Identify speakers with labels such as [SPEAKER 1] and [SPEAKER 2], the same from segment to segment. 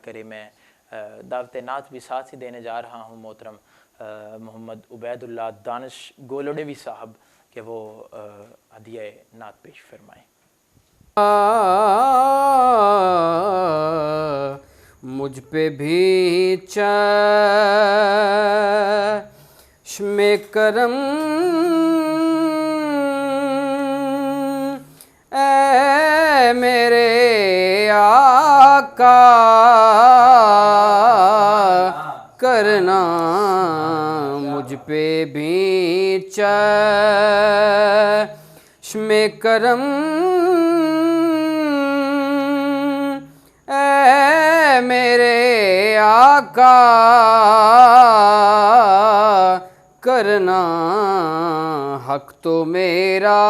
[SPEAKER 1] करे। मैं दावत नात भी साथ ही देने जा रहा हूँ मोहतरम मोहम्मद उबैदुल्लाह दानिश गोलोडेवी साहब के वो हदिया नात पेश फरमाएँ।
[SPEAKER 2] मुझ पे भी चश्मे करम ऐ मेरे आका करना, मुझ पे भी चश्मे करम ऐ मेरे आका करना। हक तो मेरा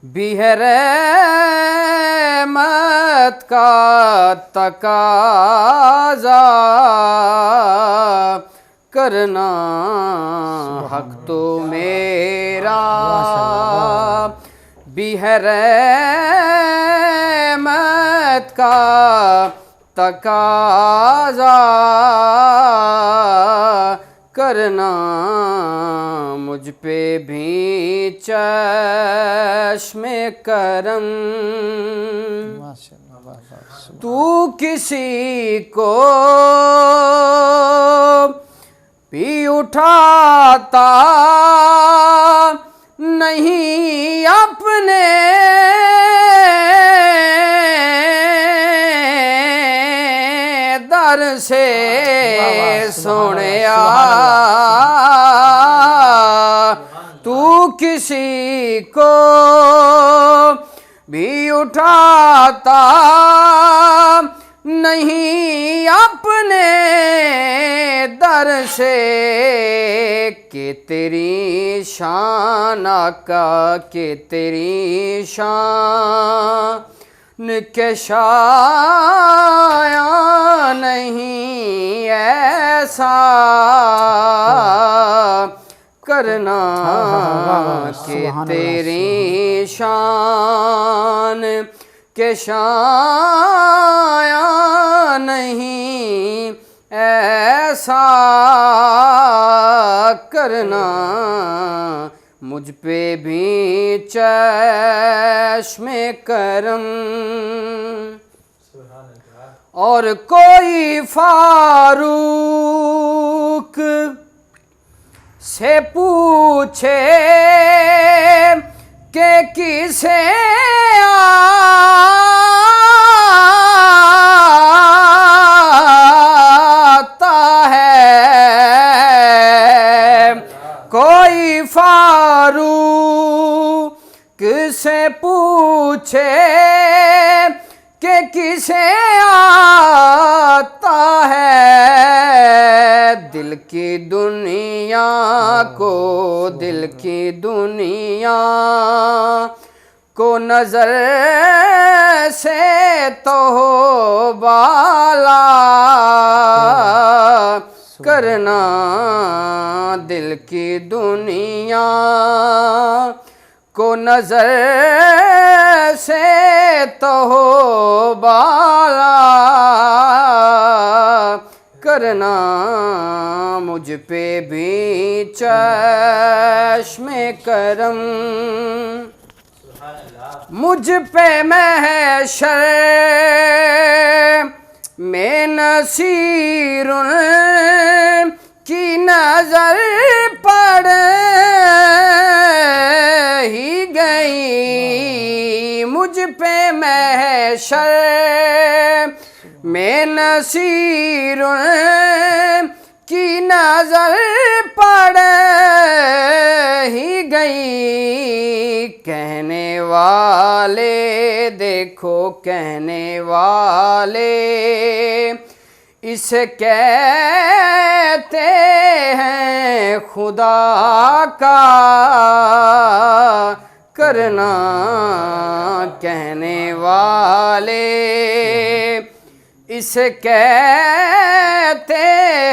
[SPEAKER 2] भी है रहमत का तकाज़ा करना। हक तो मेरा भी है रहमत का तकाज़ा करना। मुझ पे भी चश्मे करम। तू किसी को भी उठाता नहीं अपने दर से सोनिया। तू किसी को भी उठाता नहीं अपने दर से कि तेरी शान आका, के तेरी शान के शाया नहीं ऐसा करना कि तेरी शान के शाया नहीं ऐसा करना। मुझ पे भी चश्मे करम। और कोई फारूक से पूछे के किसे आता है। कोई फारूक से पूछे के किसे आता है। दिल की दुनिया को, दिल की दुनिया को नजर से तो बाला करना। दिल की दुनिया को नजर से तो बाला करना। मुझ पे भी चश्मे करम। मुझ पे महशर में नसीरुन की नजर पड़ ही गई। मुझ पे महशर में नसीरुन की नजर पड़ ही गई। कहने वाले देखो, कहने वाले इसे कहते हैं खुदा का करना। कहने वाले इसे कहते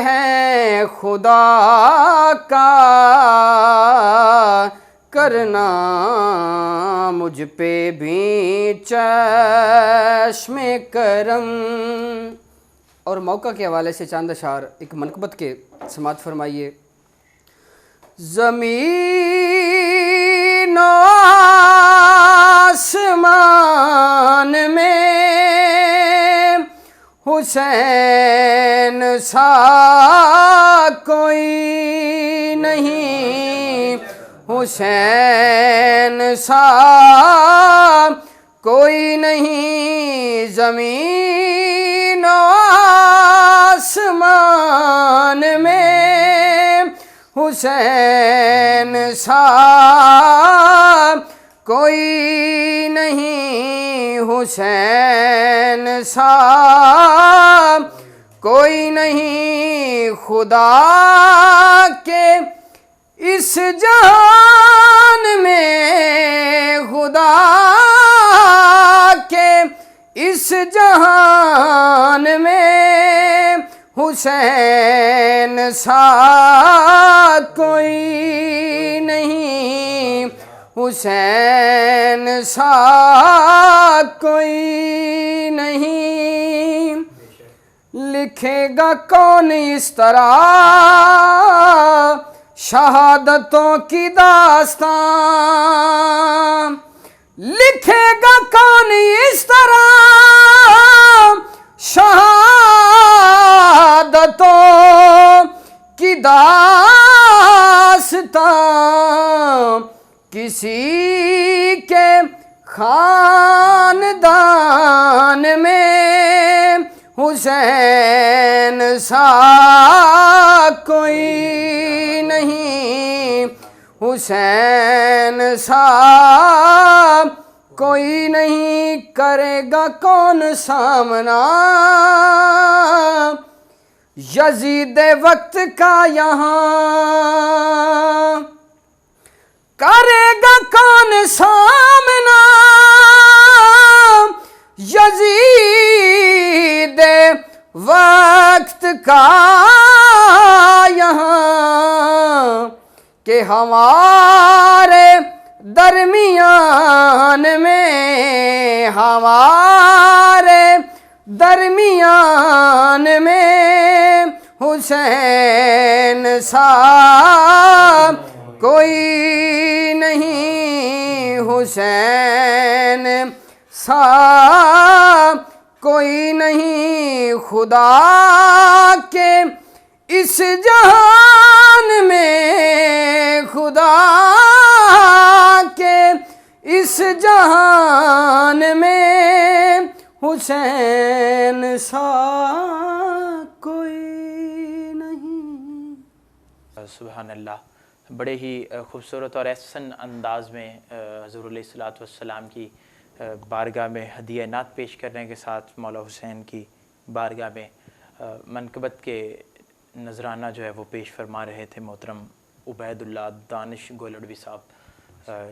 [SPEAKER 2] हैं खुदा का करना मुझ पे भी चश्मे करम। और मौका के हवाले से चंद अशार एक मनकबत के समात फरमाइए। ज़मीन आसमान में हुसैन सा कोई नहीं, हुसैन सा कोई नहीं। ज़मीन आसमान में हुसैन सा कोई नहीं, हुसैन सा कोई नहीं। खुदा के इस जहान में, खुदा के इस जहान में हुसैन सा कोई नहीं, हुसैन सा कोई नहीं। लिखेगा कौन इस तरह शहादतों की दास्तां, लिखेगा कौन इस तरह शहादतों की दास्तां। किसी के खानदान में हुसैन सा कोई नहीं, हुसैन सा कोई नहीं। करेगा कौन सामना यजीद वक्त का यहाँ, करेगा कौन सामना यजीद वक्त का यहाँ, कि हमारे दरमियान में, हमारे दरमियान में हुसैन सा कोई नहीं, हुसैन सा कोई नहीं। खुदा के इस जहान में, खुदा के इस जहान में हुसैन सा कोई नहीं।
[SPEAKER 1] सुभान अल्लाह। बड़े ही खूबसूरत और एहसन अंदाज में हज़ूर अलैहिस्सलातु वस्सलाम की बारगाह में हदिया नात पेश करने के साथ मौला हुसैन की बारगाह में मनकबत के नजराना जो है वो पेश फरमा रहे थे मोहतरम उबैदुल्लाह दानिश गोलड़वी साहब।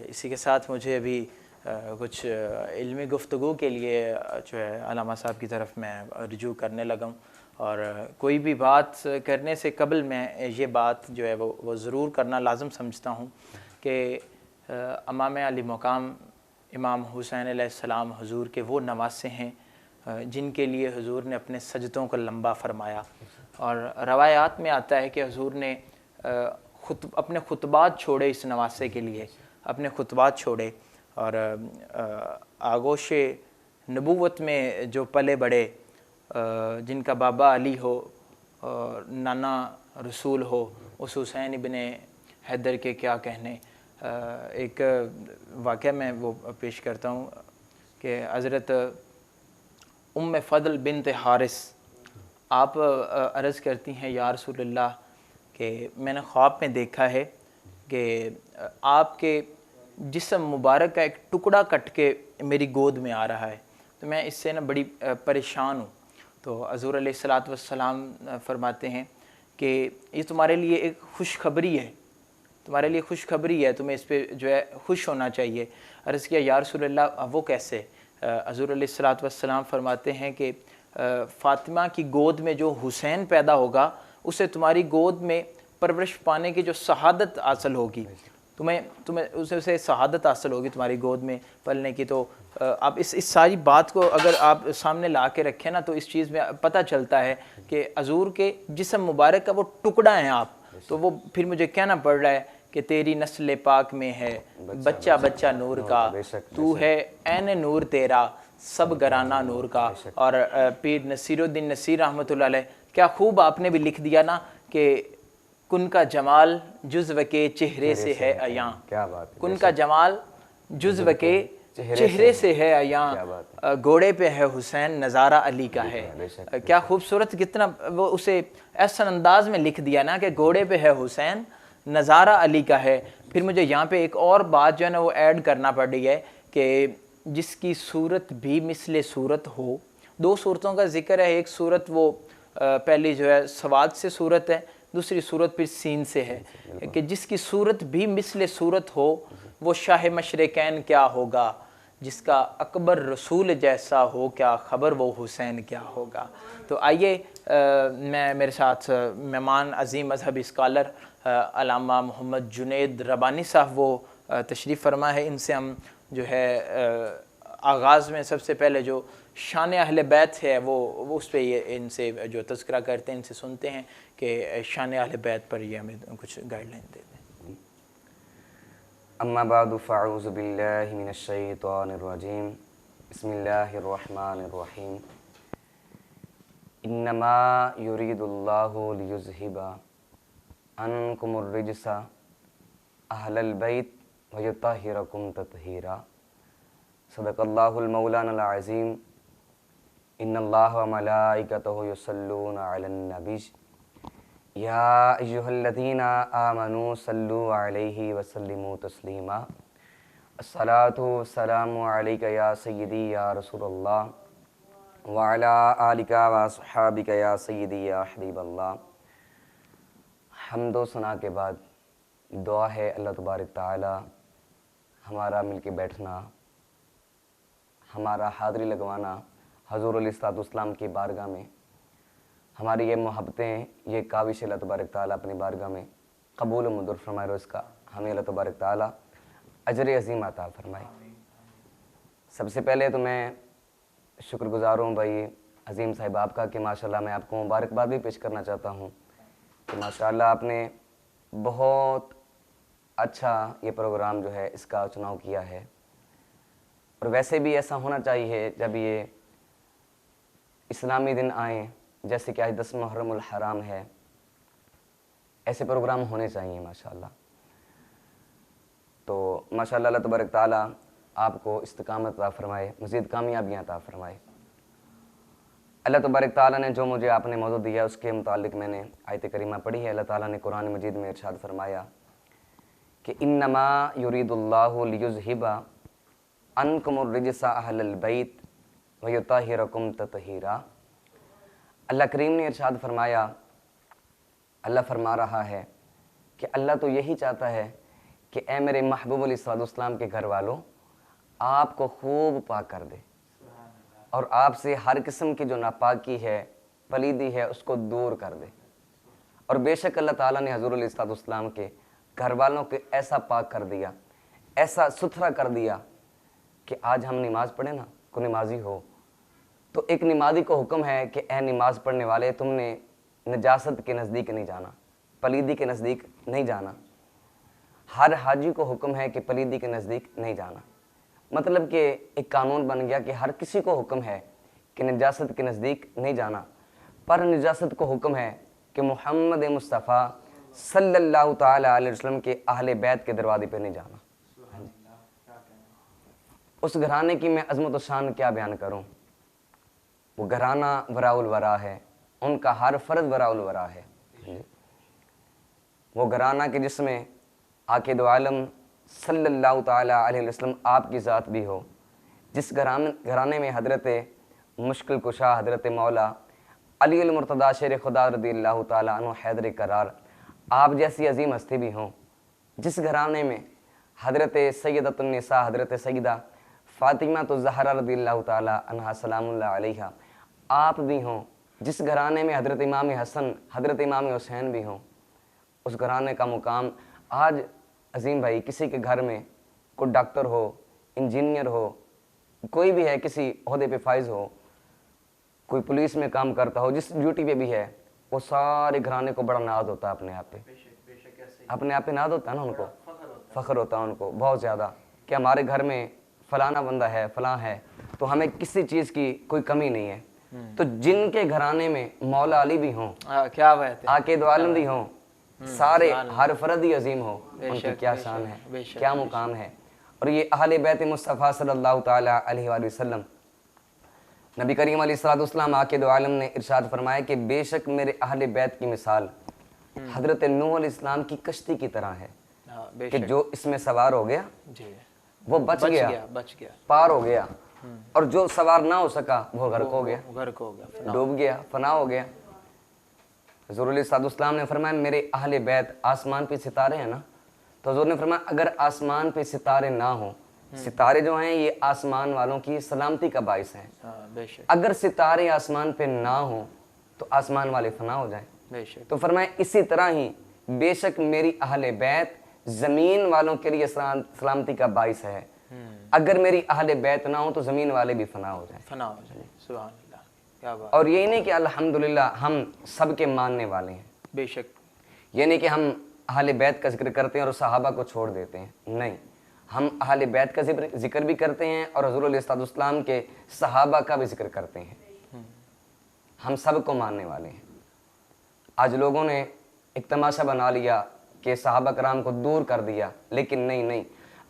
[SPEAKER 1] इसी के साथ मुझे अभी कुछ इल्मी गुफ्तगू के लिए जो है अल्लामा साहब की तरफ मैं रुजू करने लगा हूँ। और कोई भी बात करने से कबल मैं ये बात जो है वो ज़रूर करना लाज़िम समझता हूँ कि इमाम अली मकाम इमाम हुसैन अलैहिस्सलाम हुजूर के वो नवासे हैं जिनके लिए हुजूर ने अपने सजदों को लंबा फरमाया। और रवायात में आता है कि हुजूर ने अपने खुतबात छोड़े इस नवासे के लिए, अपने खुतबात छोड़े। और आगोश नबूवत में जो पले बड़े, जिनका बाबा अली हो और नाना रसूल हो, उस हुसैन इब्न हैदर के क्या कहने। एक वाक़या मैं वो पेश करता हूँ कि हज़रत उम्म फ़ज़ल बिन्त हारिस आप अर्ज़ करती हैं या रसूलल्लाह कि मैंने ख्वाब में देखा है कि आपके जिस्म मुबारक का एक टुकड़ा कट के मेरी गोद में आ रहा है, तो मैं इससे ना बड़ी परेशान हूँ। तो हज़ूर अलैहिस्सलातु वस्सलाम फरमाते हैं कि ये तुम्हारे लिए एक खुशखबरी है, तुम्हारे लिए खुशखबरी है, तुम्हें इस पे जो है खुश होना चाहिए। अर्ज़ किया या रसूलल्लाह वो कैसे? हज़ूर अलैहिस्सलातु वस्सलाम फरमाते हैं कि फ़ातिमा की गोद में जो हुसैन पैदा होगा उसे तुम्हारी गोद में परवरिश पाने की जो शहादत हासिल होगी, तुम्हें तुम्हें उसे शहादत हासिल होगी तुम्हारी गोद में पलने की। तो आप इस सारी बात को अगर आप सामने ला के रखें ना, तो इस चीज़ में पता चलता है कि हजूर के जिस्म मुबारक का वो टुकड़ा हैं आप। तो वो फिर मुझे कहना पड़ रहा है कि तेरी नस्ल पाक में है बच्चा बच्चा नूर का, तू है ऐन नूर तेरा सब घराना नूर का। और पीर नसीरुद्दीन नसीर रहमतुल्लाह अलैह, क्या खूब आपने भी लिख दिया ना कि कुन का जमाल जुज़्व के चेहरे से है अयां।
[SPEAKER 3] क्या बात है।
[SPEAKER 1] कुन का जमाल जुज़्व के चेहरे से है अयां, घोड़े पे है हुसैन नज़ारा अली का है। क्या खूबसूरत, कितना वो उसे ऐसा अंदाज में लिख दिया ना कि घोड़े पे है हुसैन नज़ारा अली का है। फिर मुझे यहाँ पे एक और बात जो है ना वो ऐड करना पड़ रही है कि जिसकी सूरत भी मिसले सूरत हो। दो सूरतों का जिक्र है, एक सूरत वो पहली जो है सवाद से सूरत है, दूसरी सूरत फिर सीन से है कि जिसकी सूरत भी मिसले सूरत हो वो शाह मशरिकैन क्या होगा, जिसका अकबर रसूल जैसा हो क्या खबर वो हुसैन क्या होगा। तो आइए मैं मेरे साथ मेहमान अजीम मजहबी स्कॉलर अल्लामा मोहम्मद जुनैद रबानी साहब वो तशरीफ़ फरमा है। इनसे हम जो है आगाज़ में सबसे पहले जो शान अहले बैत है वो उस पर ये इनसे जो तज़किरा करते हैं, इनसे सुनते हैं कि शान अहले बैत पर ये हमें कुछ गाइडलाइन दे दें।
[SPEAKER 3] अम्मा बादु फ़अऊज़ु बिल्लाहि मिनश शैतानिर रजीम बिस्मिल्लाहिर रहमानिर रहीम इन्नमा युरीदुल्लाहु लियुज़हिबा अन्कुमुर रिजसा अहलल बैत व युतहिरकुम तत्हीरा। सदक़ल्लाहुल मौलाना अज़ीम। इन्नल्लाह व मलाइकतहु युसल्लूना अलन नबी या अय्युहल्लज़ीना आमनू सल्लु अलैहि व सल्लिमू तस्लीमा। अस्सलातु वस्सलामु अलैका या सय्यदी या रसूलल्लाह व अला आलिका व अस्हाबिका या सय्यदी या हबीबल्लाह। हम्दो सना के बाद दुआ है अल्लाह तबारक ताला हमारा मिलके बैठना, हमारा हाज़री लगवाना हज़ूर अलैहिस्सलाम की बारगाह में, हमारी ये मोहब्बतें, ये काविश अल्लाह तबारक ताला अपनी बारगाह में कबूल मंजूर फरमाए। रोज़ का हमें अल्लाह तबारक ताला अजर अज़ीम अता फरमाए। सबसे पहले तो मैं शुक्रगुज़ार हूँ भाई अज़ीम साहिब आपका कि माशाल्लाह मैं आपको मुबारकबाद भी पेश करना चाहता हूँ कि माशाल्लाह आपने बहुत अच्छा ये प्रोग्राम जो है इसका चुनाव किया है। और वैसे भी ऐसा होना चाहिए जब ये इस्लामी दिन आए, जैसे कि आज 10 मुहर्रमुल हराम है, ऐसे प्रोग्राम होने चाहिए माशाल्लाह। तो माशाल्लाह अल्लाह तबारक ताला आपको इस्तिकामत अता फरमाए, मज़ीद कामयाबियाँ अता फरमाए। अल्लाह तबारक ताला ने जो मुझे आपने मौजू दिया उसके मुतालिक मैंने आयत करीमा पढ़ी है। अल्लाह ताला ने कुरान मजीद में इरशाद फरमाया कि इन्नमा युरीदुल्लाहु लियुज़हिबा अन्कुमुर रिजसा अहलल बैत व युतहिरकुम तत्हीरा। अल्लाह करीम ने इरशाद फरमाया, अल्लाह फरमा रहा है कि अल्लाह तो यही चाहता है कि ए मेरे महबूब अलैहिस्सलाम के घर वालों आपको खूब पाक कर दे और आपसे हर किस्म की जो नापाकी है, पलीदी है, उसको दूर कर दे। और बेशक अल्लाह ताला ने हज़ूर अलैहिस्सलाम के घर वालों को ऐसा पाक कर दिया, ऐसा सुथरा कर दिया कि आज हम नमाज़ पढ़े ना, को नमाजी हो तो एक नमाजी को हुक्म है कि ए नमाज पढ़ने वाले तुमने नजासत के नज़दीक नहीं जाना, पलीदी के नज़दीक नहीं जाना। हर हाजी को हुक्म है कि पलीदी के नज़दीक नहीं जाना। मतलब कि एक कानून बन गया कि हर किसी को हुक्म है कि नजासत के नज़दीक नहीं जाना, पर नजासत को हुक्म है कि मोहम्मद मुस्तफ़ा सल्लल्लाहु ताला अलैहि वसल्लम के अहले बैत के दरवाजे पर नहीं जाना। उस घराने की मैं अज़मत व शान क्या बयान करूं। वो घराना वराउल वरा है, उनका हर फ़र्द वराउल वरा है। वो घराना के जिसमें आके दो आलम सल्लल्लाहु ताला अलैहि वसल्लम आपकी ज़ात भी हो, जिस घराने में हज़रत मुश्किल कुशा हज़रत मौला अली अल मुर्तदा शेर खुदा रज़ियल्लाहु ताला अन्हु हैदर करार आप जैसी अजीम हस्ती भी हों, जिस घराने में हज़रत सैयदतुन निसा हज़रत सैयदा फ़ातिमा तो ज़हरा रज़ियल्लाहु ताला अन्हा सलामुल्लाह अलैहा आप भी हों, जिस घराने में हज़रत इमाम हसन हज़रत इमाम हुसैन भी हों, उस घराने का मुकाम आज अजीम भाई, किसी के घर में कोई डॉक्टर हो, इंजीनियर हो, कोई भी है, किसी ओहदे पे फाइज हो, कोई पुलिस में काम करता हो, जिस ड्यूटी पे भी है, वो सारे घराने को बड़ा नाज होता है अपने आप पे, अपने आप पे नाज होता है ना, उनको फ़ख्र होता है उनको बहुत ज़्यादा कि हमारे घर में फलाना बंदा है, फलां है, तो हमें किसी चीज़ की कोई कमी नहीं है। तो जिनके घराने में मौला अली भी हों,
[SPEAKER 1] क्या बात है,
[SPEAKER 3] आके दो आलम भी हों, सारे हर फर्द ही अजीम हो, उनकी क्या शान है, क्या मुकाम है। और ये अहले बैत मुस्तफ़ा सल्लल्लाहु ताला अलैहि वसल्लम, नबी करीम अलैहिस्सलाम आके दो आलम ने इरशाद फरमाया कि बेशक मेरे अहले बैत की मिसाल हज़रत नूह अलैहिस्सलाम की कश्ती की तरह है कि जो इसमें सवार हो गया
[SPEAKER 1] जी,
[SPEAKER 3] वो बच गया, पार हो गया, और जो सवार ना हो सका वो गर्क हो गया, डूब गया, फना हो गया। हुज़ूर अलैहिस्सलाम ने फरमाया मेरे अहले बैत, आसमान पे सितारे हैं ना, तो हुज़ूर ने फरमाया अगर आसमान पे सितारे ना हो, सितारे जो हैं ये आसमान वालों की सलामती का बाइस हैं, अगर सितारे आसमान पे ना हो तो आसमान वाले फना हो जाएं। तो फरमाया इसी तरह ही बेशक मेरी अहले बैत ज़मीन वालों के लिए सलामती का बाइस है, अगर मेरी अहले बैत ना हो तो ज़मीन वाले भी फना हो जाएं।
[SPEAKER 1] सुभान अल्लाह, क्या बात।
[SPEAKER 3] और यही नहीं कि अल्हम्दुलिल्लाह हम सबके मानने वाले हैं,
[SPEAKER 1] बेशक
[SPEAKER 3] ये नहीं कि हम अहले बैत का जिक्र करते हैं और सहाबा को छोड़ देते हैं, नहीं, हम अहले बैत का जिक्र भी करते हैं और हुज़ूर अलैहिस्सलाम के सहाबा का भी जिक्र करते हैं, हम सबको मानने वाले हैं। आज लोगों ने एक तमाशा बना लिया कि सहाबा कराम को दूर कर दिया, लेकिन नहीं,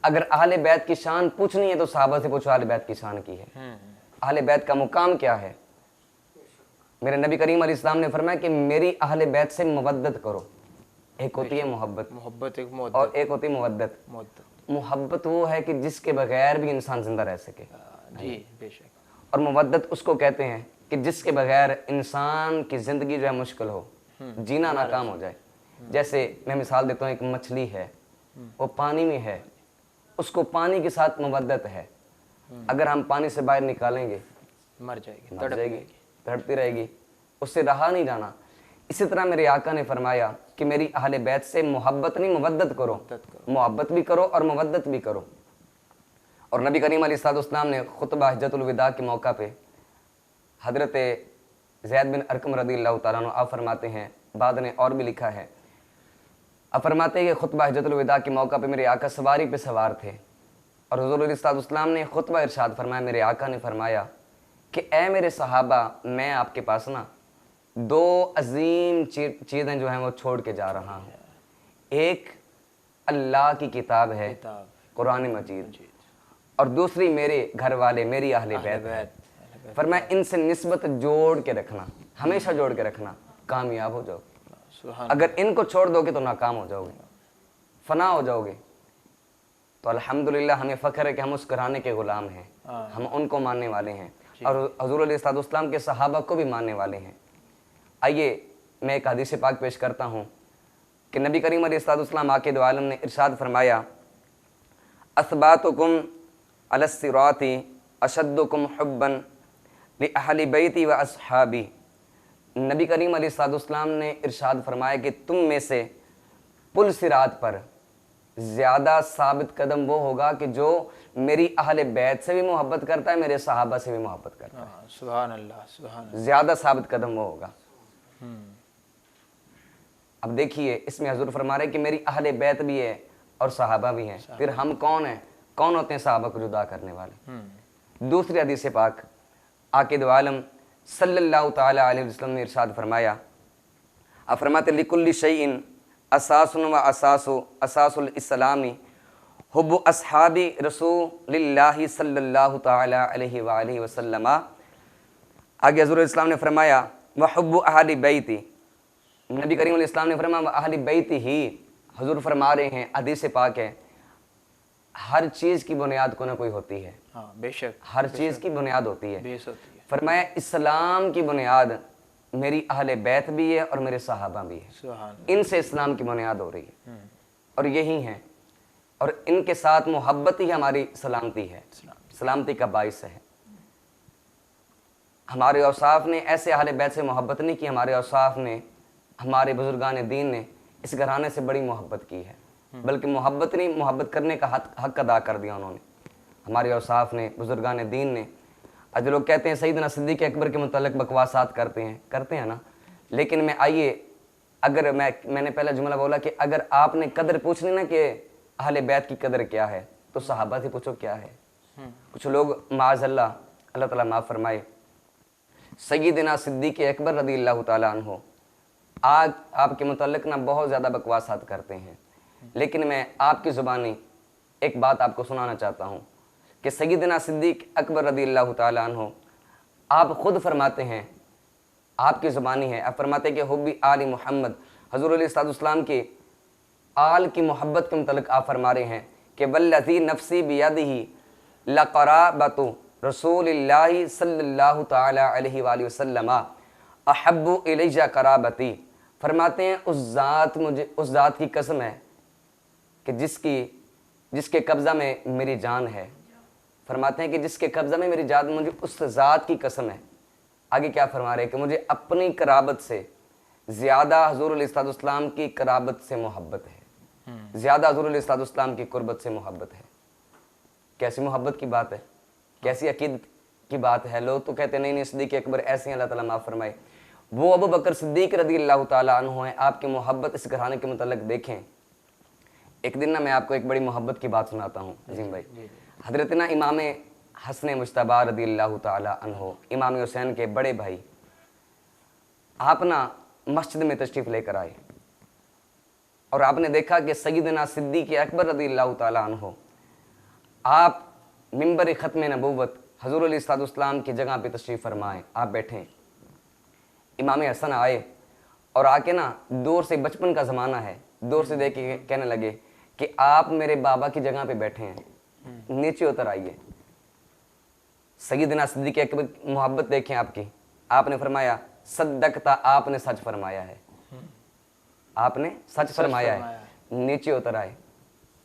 [SPEAKER 3] अगर अहले बैत की शान पूछनी है तो सहाबा से पूछो अहले बैत की शान की है, अहले बैत का मुकाम क्या है। मेरे नबी करीम अलैहिस्सलाम ने फरमाया कि मेरी अहले बैत से मुवद्दत करो, एक होती है मोहब्बत
[SPEAKER 1] एक
[SPEAKER 3] और एक होती है मुवद्दत। मोहब्बत वो है कि जिसके बगैर भी इंसान जिंदा रह सके
[SPEAKER 1] जी, बेशक,
[SPEAKER 3] और मुवद्दत उसको कहते हैं कि जिसके बगैर इंसान की ज़िंदगी जो है मुश्किल हो, जीना नाकाम हो जाए। जैसे मैं मिसाल देता हूँ, एक मछली है, वो पानी में है, उसको पानी के साथ मुवद्दत है, अगर हम पानी से बाहर निकालेंगे
[SPEAKER 1] मर जाएगी,
[SPEAKER 3] तड़पती रहेगी, उससे रहा नहीं जाना। इसी तरह मेरे आका ने फरमाया कि मेरी अहले बैत से मोहब्बत नहीं मुवद्दत करो, मोहब्बत भी करो और मुवद्दत भी करो। और नबी करीम अलैहिस्सलाम ने खुतबा हिज्जतुल विदा के मौका पे हज़रत ज़ैद बिन अरकम रज़ियल्लाहु तआला अन्हु आप फरमाते हैं, बाद ने और भी लिखा है, आप फरमाते हैं कि खुतबा हिज्जतुल विदा के मौका पे मेरे आका सवारी पे सवार थे और हुज़ूर अलैहिस्सलाम ने खुतबा इरशाद फरमाया, मेरे आका ने फरमाया कि ए मेरे सहाबा, मैं आपके पास ना दो अजीम चीज़ें जो हैं वो छोड़ के जा रहा हूँ। एक अल्लाह की किताब है कुरान मजीद, और दूसरी मेरे घर वाले, मेरी अहले बैत। फरमाया इनसे निस्बत जोड़ के रखना, हमेशा जोड़ के रखना, कामयाब हो जाओगे। अगर इनको छोड़ दोगे तो नाकाम हो जाओगे, फना हो जाओगे। तो अल्हम्दुलिल्लाह हमें फ़ख्र है कि हम उस घराने के ग़ुलाम हैं, हम उनको मानने वाले हैं और हुज़ूर अलैहिस्सलाम के सहाबा को भी मानने वाले हैं। आइए मैं एक हदीस पाक पेश करता हूँ कि नबी करीम अलैहिस्सलाम आके दो आलम ने इरशाद फरमाया, असबातुकुम अलस्सिराती अशद्दुकुम हुब्बन लिअहली बैती व अस्हाबी। नबी करीम अलैहिस्सलाम ने इरशाद फरमाया कि तुम में से पुल सिरात पर ज़्यादा साबित कदम वो होगा कि जो मेरी अहले बैत से भी मोहब्बत करता है, मेरे सहाबा से भी मोहब्बत करता है।
[SPEAKER 1] सुभान अल्लाह, सुभान अल्लाह,
[SPEAKER 3] ज़्यादा साबित कदम वो होगा। अब देखिए इसमें हजूर फरमा रहे कि मेरी अहले बैत भी है और सहाबा भी हैं, फिर हम कौन हैं, कौन होते हैं सहाबा को जुदा करने वाले। दूसरी हदीस पाक आके दो आलम सल्लल्लाहु ताला अलैहि वसल्लम ने इरशाद फरमाया, आप फरमाते लिकुल्ली शैइन असासुन व असासुल इस्लामी हुब्बु अस्हाबी रसूलिल्लाहि सल्लल्लाहु ताला अलैहि वसल्लम। आगे हजूर इस्लाम ने फरमाया व हुब्बु अहली बैती, नबी करीम अलैहि सलाम ने फरमाया अहली बैती ही। हजूर फरमा रहे हैं, हदीस पाक है, हर चीज़ की बुनियाद को ना कोई होती है,
[SPEAKER 1] बेशक
[SPEAKER 3] हर चीज़ की बुनियाद होती है। फरमाया इस्लाम की बुनियाद मेरी अहले बैत भी है और मेरे सहाबा भी है, इनसे इस्लाम की बुनियाद हो रही है और यही है, और इनके साथ मोहब्बत ही हमारी सलामती है, सलामती का बाइस है। हमारे औसाफ ने ऐसे अहले बैत से मोहब्बत नहीं की, हमारे औसाफ ने, हमारे बुजुर्गान दीन ने इस घराने से बड़ी मोहब्बत की है। बल्कि मोहब्बत नहीं, मोहब्बत करने का हक अदा कर दिया उन्होंने। हमारे औसाफ ने, बुजुर्गान दीन ने। आज लोग कहते हैं सईदना सिद्दीक़ अकबर के मुतल्लिक़ बकवासात करते हैं ना, लेकिन मैं आइए, अगर मैंने पहला जुमला बोला कि अगर आपने कदर पूछनी ना कि अहले बैत की कदर क्या है, तो सहाबा से पूछो क्या है। कुछ लोग माज़अल्लाह, अल्लाह ताला माफ़ फरमाए, सय्यदना सिद्दीक़ अकबर रज़ियल्लाहु ताला अन्हु आज आपके मुतल्लिक़ ना बहुत ज़्यादा बकवासात करते हैं, लेकिन मैं आपकी ज़ुबानी एक बात आपको सुनाना चाहता हूँ कि सय्यदना सिद्दीक़ अकबर रज़ियल्लाहु ताला अन्हु आप खुद फरमाते हैं, आपकी ज़ुबानी है, आप फरमाते हैं कि हुब्बी आली मोहम्मद, हज़ूर अलैहिस्सलाम के आल की मोहब्बत के मुतल्लिक़ आप फरमा रहे हैं कि वल्लज़ी नफ़्सी बियदिही लक़राबतु रसूलिल्लाहि सल्लल्लाहु तआला अलैहि वसल्लम अहब्बु इलैया कराबती। फरमाते हैं उस ज़ात की कसम है कि जिसके कब्ज़ा में मेरी जान है। फरमाते हैं कि जिसके कब्ज़ा में मेरी जान, मुझे उस ज़ात की कसम है। आगे क्या फरमा रहे हैं कि मुझे अपनी कराबत से ज़्यादा हुज़ूर अलैहिस्सलाम की कराबत से मोहब्बत है, ज़्यादा हुज़ूर अलैहिस्सलाम की कुर्बत से मोहब्बत है। कैसी मोहब्बत की बात है, कैसी अकीदत की बात है। लोग तो कहते नहीं सिद्दीक़ अकबर ऐसे हैं, अल्लाह ताला माफ़ फरमाए। वो अबू बकर सिद्दीक़ रज़ियल्लाहु ताला अन्हु हैं। आपकी मोहब्बत इस घराने के मुतल्लिक़ देखें। एक दिन ना मैं आपको एक बड़ी मोहब्बत की बात सुनाता हूँ अजीम भाई। हज़रत ना इमाम हसन मुज्तबा रज़ियल्लाहु ताला अन्हु, इमाम हुसैन के बड़े भाई, आप ना मस्जिद में तशरीफ़ लेकर आए और आपने देखा कि सय्यदना सिद्दीक़ अकबर रज़ियल्लाहु ताला अन्हु आप मिंबर ख़त्म नबूवत हज़ूर अलैहिस्सलाम की जगह पे तशरीफ़ फरमाएँ, आप बैठें। इमाम हसन आए और आके ना दूर से, बचपन का ज़माना है, दूर से देख के कहने लगे कि आप मेरे बाबा की जगह पे बैठे हैं, नीचे उतर आइए। सय्यदना सिद्दीक़ अकबर मोहब्बत देखें आपकी। आपने फरमाया सद्दक़ता, आपने सच फरमाया है, आपने सच फरमाया है। नीचे उतर आए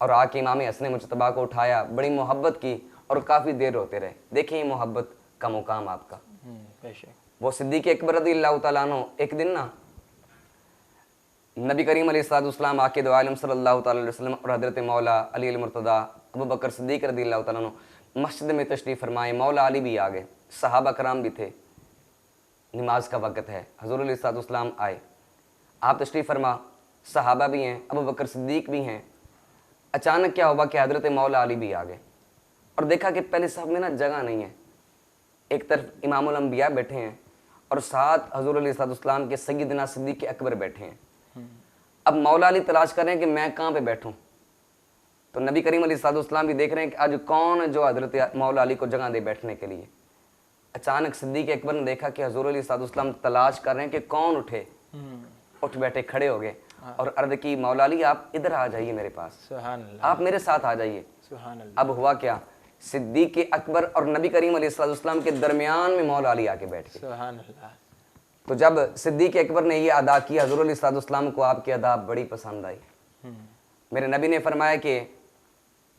[SPEAKER 3] और आके इमाम हसन मुज्तबा को उठाया, बड़ी मोहब्बत की और काफ़ी देर रोते रहे। देखिए मोहब्बत का मुकाम आपका। वो सिद्दीक़ अकबर रज़ियल्लाहु ताला अन्हु एक दिन ना नबी करीम अलैहिस्सलाम आके दो आलम सल्लल्लाहु ताला अलैहि वसल्लम और हज़रत मौला अली अल मुर्तज़ा अबू बकर सिद्दीक़ रज़ियल्लाहु ताला अन्हु मस्जिद में तशरीफ़ फरमाए। मौला अली भी आ गए, सहाबा कराम भी थे। नमाज का वक़्त है, हज़ूर अलैहिस्सलाम आए, आप तशरीफ़ फरमा, सहाबा भी हैं, अबू बकर सिद्दीक़ भी हैं। अचानक क्या हुआ कि हज़रत मौला अली भी आ गए और देखा कि पहले साहब में ना जगह नहीं है। एक तरफ इमामुल अंबिया बैठे हैं और साथ हज़ूर अलैहिस्सलाम के सय्यदना सिद्दीक़ अकबर बैठे हैं। अब मौला अली तलाश कर रहे हैं कि मैं कहाँ पे बैठूं। तो नबी करीम अलैहिस्सलाम भी देख रहे हैं कि आज कौन है जो हज़रत मौला अली को जगह दे बैठने के लिए। अचानक सिद्दीक़ अकबर ने देखा कि हज़ूर अलैहिस्सलाम तलाश कर रहे हैं कि कौन उठे। उठ बैठे, खड़े हो गए और अर्ज़ की मौला अली आप इधर आ जाइए मेरे पास, आप मेरे साथ आ जाइए। अब हुआ क्या, सिद्दीक़ अकबर और नबी करीम अलैहिस्सलाम के दरमियान में मौला अली आके बैठ गए। तो जब सिद्दीक़ अकबर ने ये अदा किया, हज़ूर अलैहिस्सलाम को आपकी अदा बड़ी पसंद आई। मेरे नबी ने फरमाया कि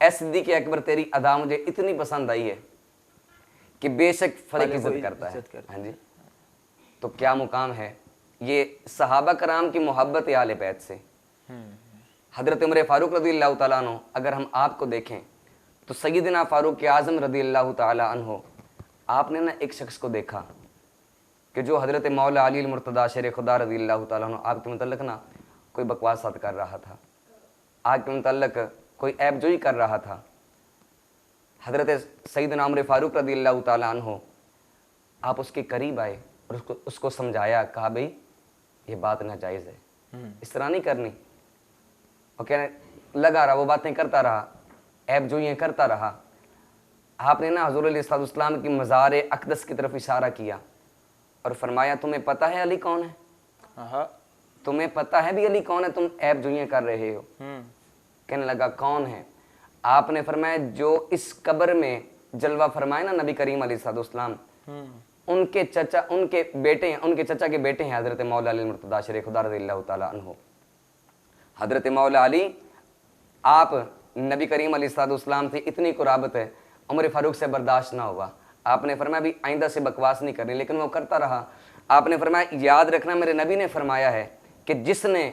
[SPEAKER 3] ऐ सिद्दीक़ अकबर तेरी अदा मुझे इतनी पसंद आई है कि बेशक फर्क इज्जत करता है। हाँ जी, तो क्या मुकाम है ये सहाबा कराम की मोहब्बत आले बैत से। हज़रत उमर फ़ारूक रज़ियल्लाहु ताला अन्हु, अगर हम आपको देखें तो सय्यदना फ़ारूक आज़म रज़ियल्लाहु ताला अन्हु, आपने ना एक शख्स को देखा कि जो हज़रत मौला अली अल मुर्तज़ा शेर खुदा रज़ियल्लाहु ताला अन्हु आपके मुतल्लिक़ ना कोई बकवासात कर रहा था, आपके मुतल्लिक़ कोई ऐबजोई कर रहा था। हज़रत सय्यदना उमर फ़ारूक रज़ियल्लाहु ताला अन्हु आप उसके करीब आए और उसको समझाया, कहा भाई ये बात नाजायज़ है, इस तरह नहीं करनी। और कहने लगा रहा, वो बातें करता रहा, ऐबजोइयाँ करता रहा। आपने ना हज़ूर अलैहिस्सलाम की मज़ार अक़दस की तरफ इशारा किया और फरमाया तुम्हें पता है अली कौन है? तुम्हें पता है भी अली कौन है, तुम ऐबजोइयाँ कर रहे हो। कहने लगा कौन है? आपने फरमाया जो इस कब्र में जलवा फरमाए ना नबी करीम अलैहिस्सलाम, उनके चचा, उनके बेटे हैं, उनके चचा के बेटे हैं हज़रत मौला अली मुर्तज़ा शेर खुदा रज़ियल्लाहु ताला अन्हु। हज़रत मौला अली आप नबी करीम अलैहिस्सलाम से इतनी कुराबत है, उमर फ़ारूक से बर्दाश्त ना हुआ। आपने फरमाया भी आइंदा से बकवास नहीं करनी, लेकिन वो करता रहा। आपने फरमाया याद रखना मेरे नबी ने फरमाया है कि जिसने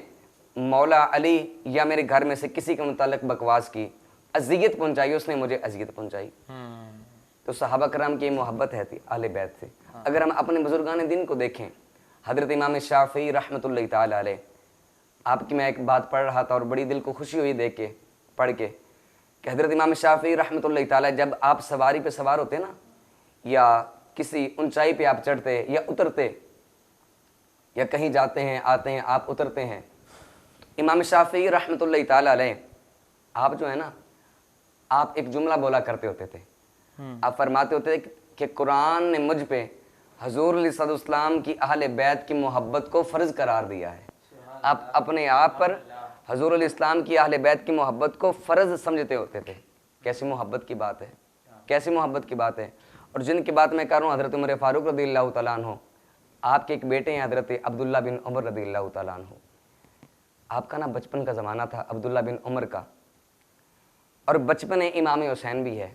[SPEAKER 3] मौला अली या मेरे घर में से किसी के मुतालिक बकवास की, अजियत पहुंचाई, उसने मुझे अजियत पहुंचाई। तो सहाबा कराम की मोहब्बत है थी अहले बैत से। अगर हम अपने बुजुर्गान दिन को देखें, हजरत इमाम शाफी रहमतुल्लाह ताला अलैह, आपकी मैं एक बात पढ़ रहा था और बड़ी दिल को खुशी हुई देख के, पढ़ के, कि हजरत इमाम शाफी रहमतुल्लाह ताला, जब आप सवारी पे सवार होते ना, या किसी ऊंचाई पे आप चढ़ते या उतरते, या कहीं जाते हैं आते हैं आप उतरते हैं, तो इमाम शाफी रहमतुल्लाह ताला अलैह, आप जो है ना, आप एक जुमला बोला करते होते थे। आप फरमाते होते थे कि कुरान ने मुझ पे हजूर अलैहिस्सलाम की अहले बैत की मोहब्बत को फ़र्ज करार दिया है। आप अपने आप पर हजूर अलैहिस्सलाम की अहले बैत की मोहब्बत को फ़र्ज समझते होते थे। कैसी मोहब्बत की बात है, कैसी मोहब्बत की बात है। और जिनकी बात मैं कर रहा हूँ, हज़रत उमर फ़ारूक रज़ियल्लाहु तआला अन्हु, आपके एक बेटे हैं हज़रत अब्दुल्ला बिन उमर रज़ियल्लाहु तआला अन्हु। आपका ना बचपन का ज़माना था अब्दुल्ला बिन उमर का, और बचपन इमाम हुसैन भी है।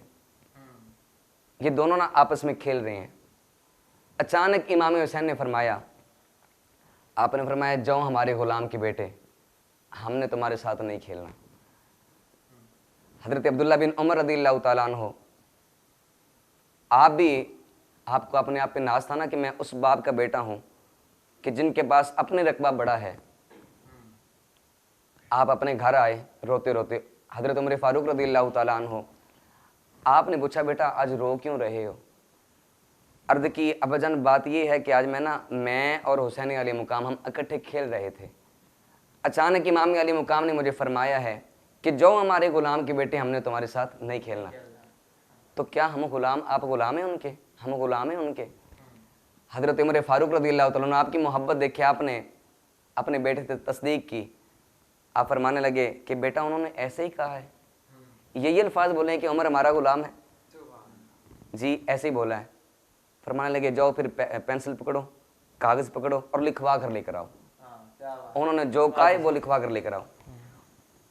[SPEAKER 3] ये दोनों ना आपस में खेल रहे हैं। अचानक इमाम हुसैन ने फरमाया, आपने फरमाया, जाओ हमारे गुलाम के बेटे, हमने तुम्हारे साथ नहीं खेलना। हज़रत अब्दुल्ला बिन उमर रज़ियल्लाहु तआला अन्हु, आप भी, आपको अपने आप पे नाज था ना कि मैं उस बाप का बेटा हूं कि जिनके पास अपने रकबा बड़ा है। आप अपने घर आए रोते रोते, हज़रत उमर फ़ारूक रज़ियल्लाहु तआला अन्हु, आपने पूछा, बेटा आज रो क्यों रहे हो? अर्ज़ की, अब्बाजान बात ये है कि आज मैं और हुसैन अली मुकाम हम इकट्ठे खेल रहे थे। अचानक इमाम अली मुकाम ने मुझे फरमाया है कि जो हमारे गुलाम के बेटे, हमने तुम्हारे साथ नहीं खेलना। तो क्या हम गुलाम, आप गुलाम हैं उनके, हम गुलाम हैं उनके? हज़रत उमर फ़ारूक रज़ियल्लाहु तआला अन्हु, आपकी मोहब्बत देखे आपने अपने बेटे से तस्दीक की। आप फरमाने लगे कि बेटा उन्होंने ऐसे ही कहा है, यही अल्फाज बोले हैं कि उमर हमारा गुलाम है? जी ऐसे ही बोला है। फरमाने लगे, जाओ फिर पेंसिल पकड़ो, कागज़ पकड़ो और लिखवा कर लेकर आओ। उन्होंने जो कहा है वो लिखवा कर लेकर आओ।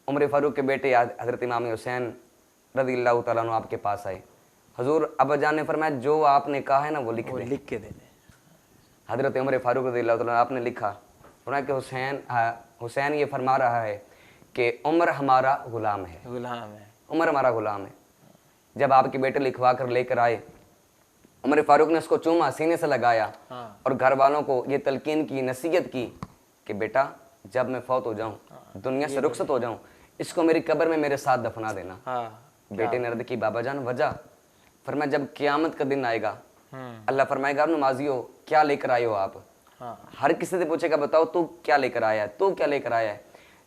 [SPEAKER 3] उमर फ़ारूक के बेटे हज़रत इमाम हुसैन रज़ियल्लाहु तआला अन्हु आपके पास आए। हजूर अब्बाजान ने फरमाया, जो आपने कहा है ना वो लिख के दे। हज़रत उमर फ़ारूक रज़ियल्लाहु तआला आपने लिखा, फरमाया कि हुसैन ये फरमा रहा है कि उमर हमारा गुलाम है, उमर हमारा गुलाम है। जब आपके बेटे लिखवा कर लेकर आए, उमर फ़ारूक ने उसको चूमा, सीने से लगाया और घर वालों को ये तलकीन की, नसीहत की कि बेटा जब मैं फौत हो जाऊं, दुनिया से रुखसत हो जाऊं, इसको मेरी कब्र में मेरे साथ दफना देना। बेटे ने अर्ज़ की, बाबा जान वजह? फरमाया, जब क़यामत का दिन आएगा, अल्लाह फरमाएगा, नमाजियो क्या लेकर आए हो आप? हर किसी से पूछेगा, बताओ तू क्या लेकर आया है, तू क्या लेकर आया है?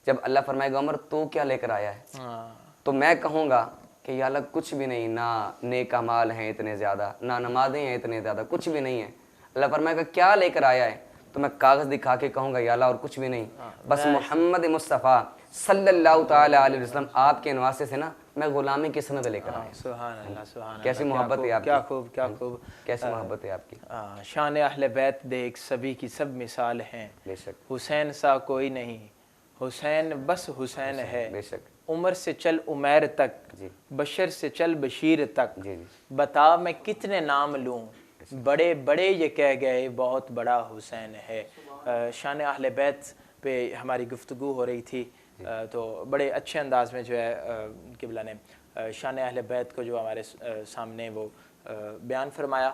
[SPEAKER 3] जब अल्लाह फरमाएगा, उमर तू क्या लेकर आया है? तो मैं कहूँगा कि या अल्लाह कुछ भी नहीं, ना नेक अमाल हैं इतने ज़्यादा, ना नमाजें हैं इतने ज़्यादा, कुछ भी नहीं है। अल्लाह फरमाएगा क्या लेकर आया है? तो मैं कागज़ दिखा के कहूँगा, या अल्लाह और कुछ भी नहीं, बस मोहम्मद मुस्तफ़ा सल्लल्लाहु तआला अलैहि वसल्लम आपके नवासे से ना मैं गुलामी की सनद लेकर आया।
[SPEAKER 1] सुभान अल्लाह, सुभान अल्लाह।
[SPEAKER 3] कैसी मोहब्बत है आपकी,
[SPEAKER 1] क्या खूब, क्या खूब,
[SPEAKER 3] कैसी मोहब्बत है आपकी।
[SPEAKER 1] शान अहले बैत देख सभी की सब मिसाल हैं,
[SPEAKER 3] बेशक
[SPEAKER 1] हुसैन सा कोई नहीं, हुसैन बस हुसैन है।
[SPEAKER 3] बेशक।
[SPEAKER 1] उमर से चल उमैर तक, बशर से चल बशीर तक, बता मैं कितने नाम लूँ, बड़े बड़े ये कह गए बहुत बड़ा हुसैन है। शान अहले बैत पे हमारी गुफ्तगू हो रही थी, तो बड़े अच्छे अंदाज में जो है किबला ने शान अहले बैत को जो हमारे सामने वो बयान फरमाया।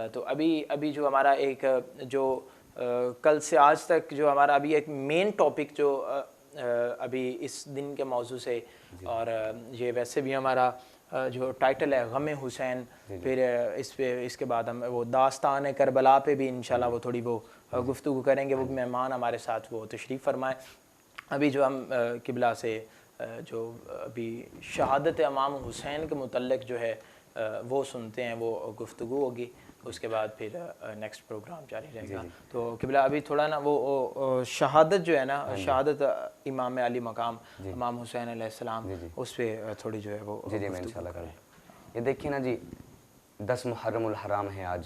[SPEAKER 1] तो अभी जो हमारा एक जो कल से आज तक जो हमारा अभी एक मेन टॉपिक जो अभी इस दिन के मौजू से, और ये वैसे भी हमारा जो टाइटल है गम हुसैन, फिर इसके बाद हम वो दास्तान करबला पे भी इंशाल्लाह वो थोड़ी वो गुफ्तगू करेंगे। वो मेहमान हमारे साथ वो तशरीफ़ फरमाएँ। अभी जो हम किबला से जो अभी शहादत इमाम हुसैन के मुतल्लिक़ जो है वो सुनते हैं, वो गुफ्तगू होगी, उसके बाद फिर नेक्स्ट प्रोग्राम जारी रहेगा। तो किबला अभी थोड़ा ना वो शहादत जो है ना, शहादत इमाम अली मकाम इमाम हुसैन अलैहिस्सलाम, उस पर थोड़ी जो है वो
[SPEAKER 3] जी मैं इंशाल्लाह करूँ। ये देखिए ना जी, 10 मुहर्रमुल हराम है आज,